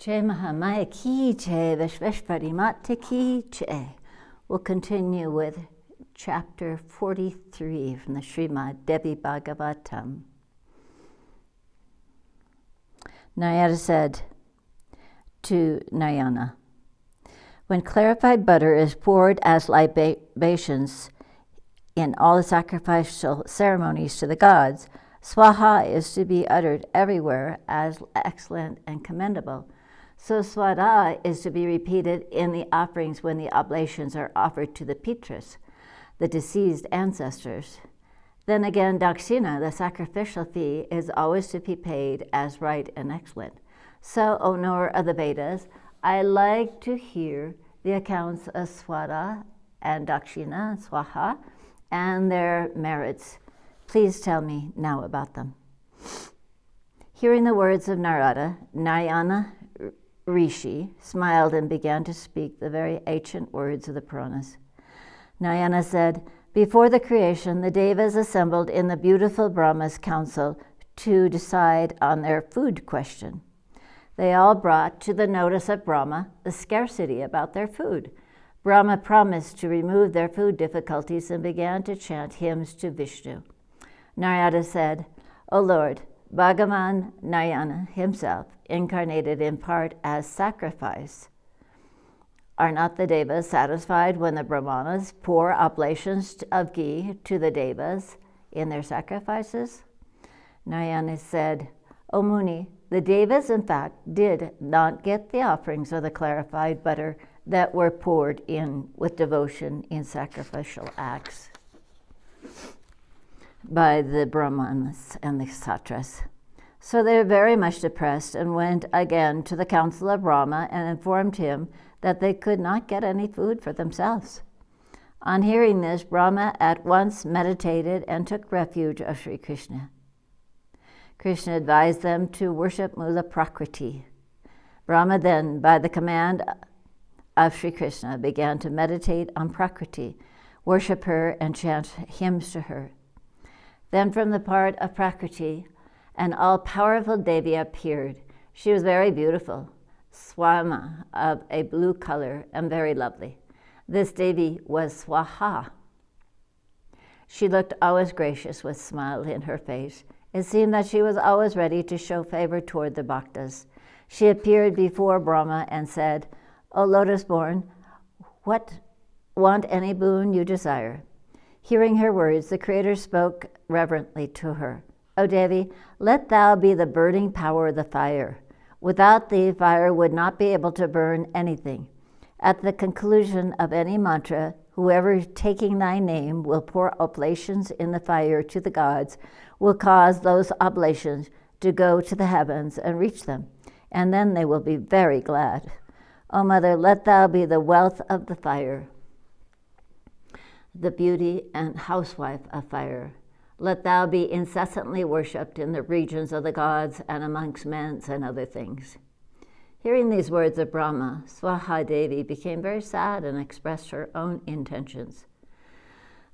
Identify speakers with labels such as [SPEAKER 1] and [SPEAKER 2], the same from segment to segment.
[SPEAKER 1] Jai Mahamaya ki jai, Vishveshvari Mata ki jai. We'll continue with chapter 43 from the Srimad Devi Bhagavatam. Narada said to Narayana, when clarified butter is poured as libations in all the sacrificial ceremonies to the gods, Swaha is to be uttered everywhere as excellent and commendable. So Swada is to be repeated in the offerings when the oblations are offered to the Pitras, the deceased ancestors. Then again, Dakshina, the sacrificial fee, is always to be paid as right and excellent. So, O knower of the Vedas, I like to hear the accounts of Swada and Dakshina, Swaha, and their merits. Please tell me now about them. Hearing the words of Narada, Narayana Rishi smiled and began to speak the very ancient words of the Puranas. Narayana said, before the creation, the Devas assembled in the beautiful Brahma's council to decide on their food question. They all brought to the notice of Brahma the scarcity about their food. Brahma promised to remove their food difficulties and began to chant hymns to Vishnu. Narada said, O Lord, Bhagavan Narayana himself, incarnated in part as sacrifice. Are not the Devas satisfied when the Brahmanas pour oblations of ghee to the Devas in their sacrifices? Narayana said, O Muni, the Devas in fact did not get the offerings of the clarified butter that were poured in with devotion in sacrificial acts by the Brahmanas and the Kshatras. So they were very much depressed and went again to the council of Brahma and informed him that they could not get any food for themselves. On hearing this, Brahma at once meditated and took refuge of Sri Krishna. Krishna advised them to worship Mula Prakriti. Brahma then, by the command of Sri Krishna, began to meditate on Prakriti, worship her, and chant hymns to her. Then from the part of Prakriti, an all-powerful Devi appeared. She was very beautiful, Swama, of a blue color, and very lovely. This Devi was Swaha. She looked always gracious with a smile in her face. It seemed that she was always ready to show favor toward the bhaktas. She appeared before Brahma and said, O lotus-born, want any boon you desire? Hearing her words, the Creator spoke reverently to her. O Devi, let thou be the burning power of the fire. Without thee, fire would not be able to burn anything. At the conclusion of any mantra, whoever taking thy name will pour oblations in the fire to the gods will cause those oblations to go to the heavens and reach them, and then they will be very glad. O Mother, let thou be the wealth of the fire, the beauty and housewife of fire. Let thou be incessantly worshipped in the regions of the gods and amongst men and other things. Hearing these words of Brahma, Swaha Devi became very sad and expressed her own intentions.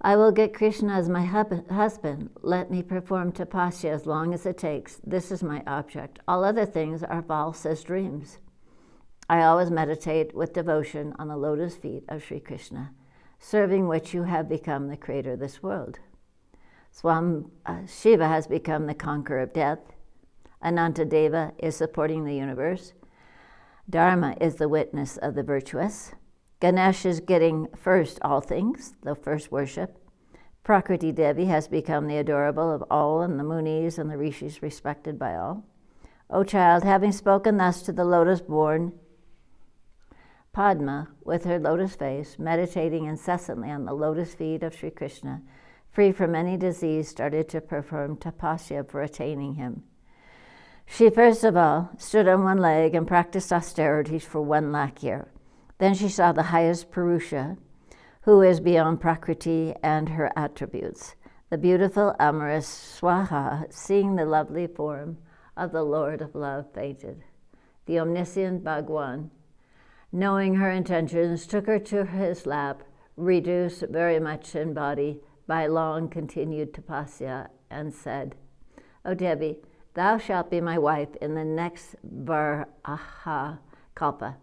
[SPEAKER 1] I will get Krishna as my husband. Let me perform tapasya as long as it takes. This is my object. All other things are false as dreams. I always meditate with devotion on the lotus feet of Sri Krishna, serving which you have become the creator of this world. Shiva has become the conqueror of death. Anantadeva is supporting the universe. Dharma is the witness of the virtuous. Ganesh is getting first all things, the first worship. Prakriti Devi has become the adorable of all, and the Munis and the Rishis respected by all. O child, having spoken thus to the lotus-born Padma, with her lotus face, meditating incessantly on the lotus feet of Sri Krishna, free from any disease, started to perform tapasya for attaining him. She first of all stood on one leg and practiced austerities for 1 lakh years. Then she saw the highest Purusha, who is beyond Prakriti and her attributes. The beautiful amorous Swaha, seeing the lovely form of the Lord of Love, fainted. The omniscient Bhagwan, knowing her intentions, took her to his lap, reduced very much in body by long continued tapasya, and said, O Devi, thou shalt be my wife in the next Varaha Kalpa.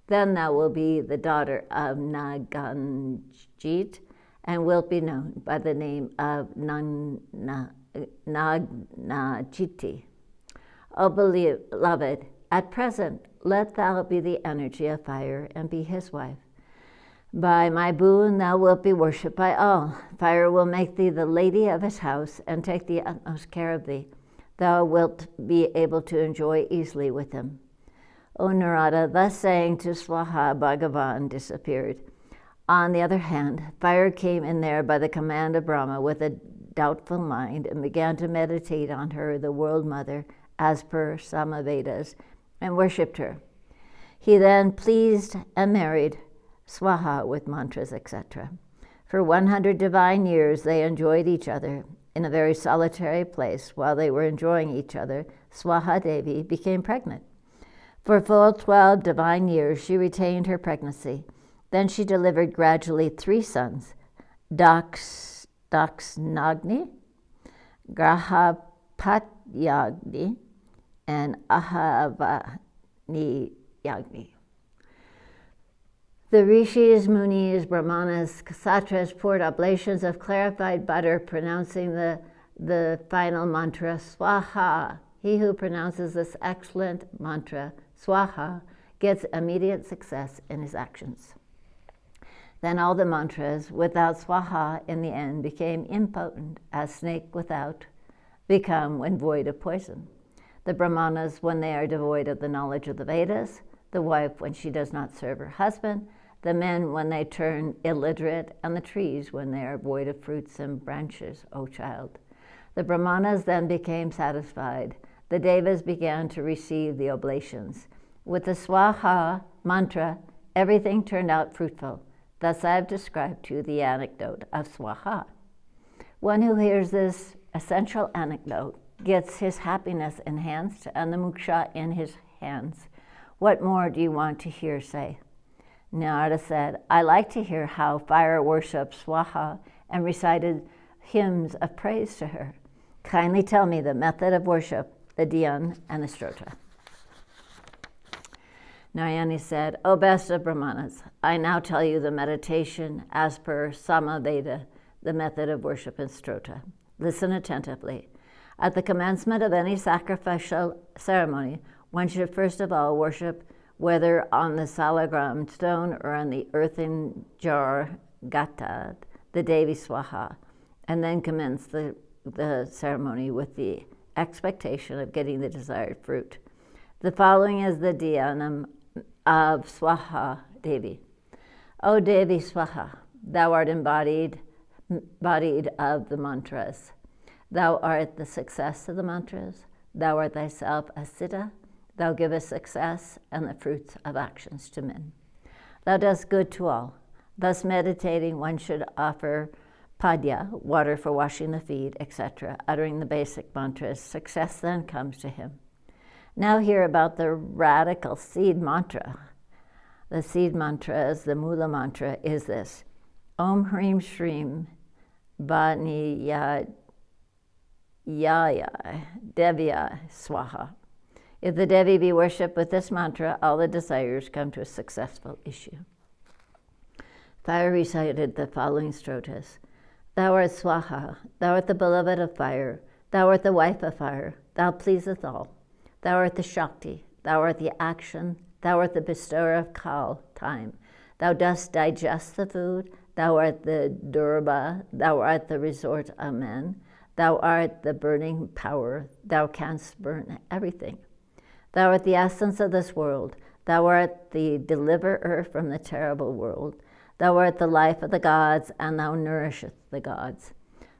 [SPEAKER 1] Then thou wilt be the daughter of Naganjit, and wilt be known by the name of Nagnajiti. O beloved, at present let thou be the energy of fire and be his wife. By my boon thou wilt be worshipped by all. Fire will make thee the lady of his house and take the utmost care of thee. Thou wilt be able to enjoy easily with him. O Narada, thus saying to Swaha, Bhagavan disappeared. On the other hand, fire came in there by the command of Brahma with a doubtful mind and began to meditate on her, the world mother, as per Samavedas, and worshipped her. He then pleased and married Swaha with mantras, etc. For 100 divine years they enjoyed each other in a very solitary place. While they were enjoying each other, Swaha Devi became pregnant. For full 12 divine years she retained her pregnancy. Then she delivered gradually 3 sons, Daksnagni, Grahapatyagni, and Ahavani Yagni. The rishis, munis, brahmanas, ksatras poured oblations of clarified butter, pronouncing the final mantra, Swaha. He who pronounces this excellent mantra, Swaha, gets immediate success in his actions. Then all the mantras without Swaha in the end became impotent, as snake without become when void of poison. The brahmanas when they are devoid of the knowledge of the Vedas, the wife when she does not serve her husband, the men when they turn illiterate, and the trees when they are void of fruits and branches, O child. The brahmanas then became satisfied. The devas began to receive the oblations. With the Swaha mantra, everything turned out fruitful. Thus I have described to you the anecdote of Swaha. One who hears this essential anecdote gets his happiness enhanced and the moksha in his hands. What more do you want to hear say? Narada said, I like to hear how fire worshipped Swaha and recited hymns of praise to her. Kindly tell me the method of worship, the dhyan, and the strota. Narayani said, O best of Brahmanas, I now tell you the meditation as per Samaveda, the method of worship and strota. Listen attentively. At the commencement of any sacrificial ceremony, one should first of all worship whether on the salagram stone or on the earthen jar gata, the Devi Swaha, and then commence the ceremony with the expectation of getting the desired fruit. The following is the dhyanam of Swaha Devi. O Devi Swaha, thou art embodied of the mantras. Thou art the success of the mantras. Thou art thyself a siddha. Thou givest success and the fruits of actions to men. Thou dost good to all. Thus meditating, one should offer padya, water for washing the feet, etc., uttering the basic mantras. Success then comes to him. Now hear about the radical seed mantra. The seed mantra, the mula mantra, is this. Om Hrim Shrim Vaniyaya Devya Swaha. If the Devi be worshipped with this mantra, all the desires come to a successful issue. Fire recited the following strotas. Thou art Swaha, thou art the beloved of fire, thou art the wife of fire, thou pleaseth all. Thou art the Shakti, thou art the action, thou art the bestower of kal, time. Thou dost digest the food, thou art the durba, thou art the resort of men, thou art the burning power, thou canst burn everything. Thou art the essence of this world, thou art the deliverer from the terrible world, thou art the life of the gods, and thou nourisheth the gods.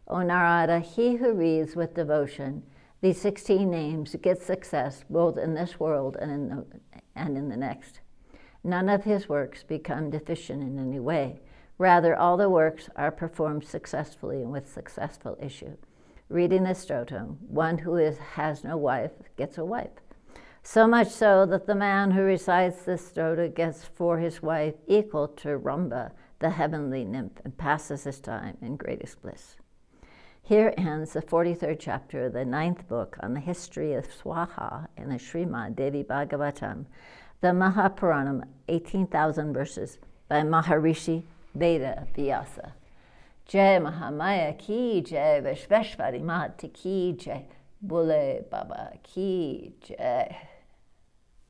[SPEAKER 1] O Narada, he who reads with devotion these 16 names gets success both in this world and in the next. None of his works become deficient in any way. Rather, all the works are performed successfully and with successful issue. Reading this stotam, one who has no wife gets a wife. So much so that the man who recites this stota gets for his wife equal to Ramba, the heavenly nymph, and passes his time in greatest bliss. Here ends the 43rd chapter of the 9th book on the history of Swaha in the Srimad Devi Bhagavatam, the Mahapuranam, 18,000 verses, by Maharishi Veda Vyasa. Jai Mahamaya ki jai, Vishveshwari Mata ki jai, Bole Baba ki jai.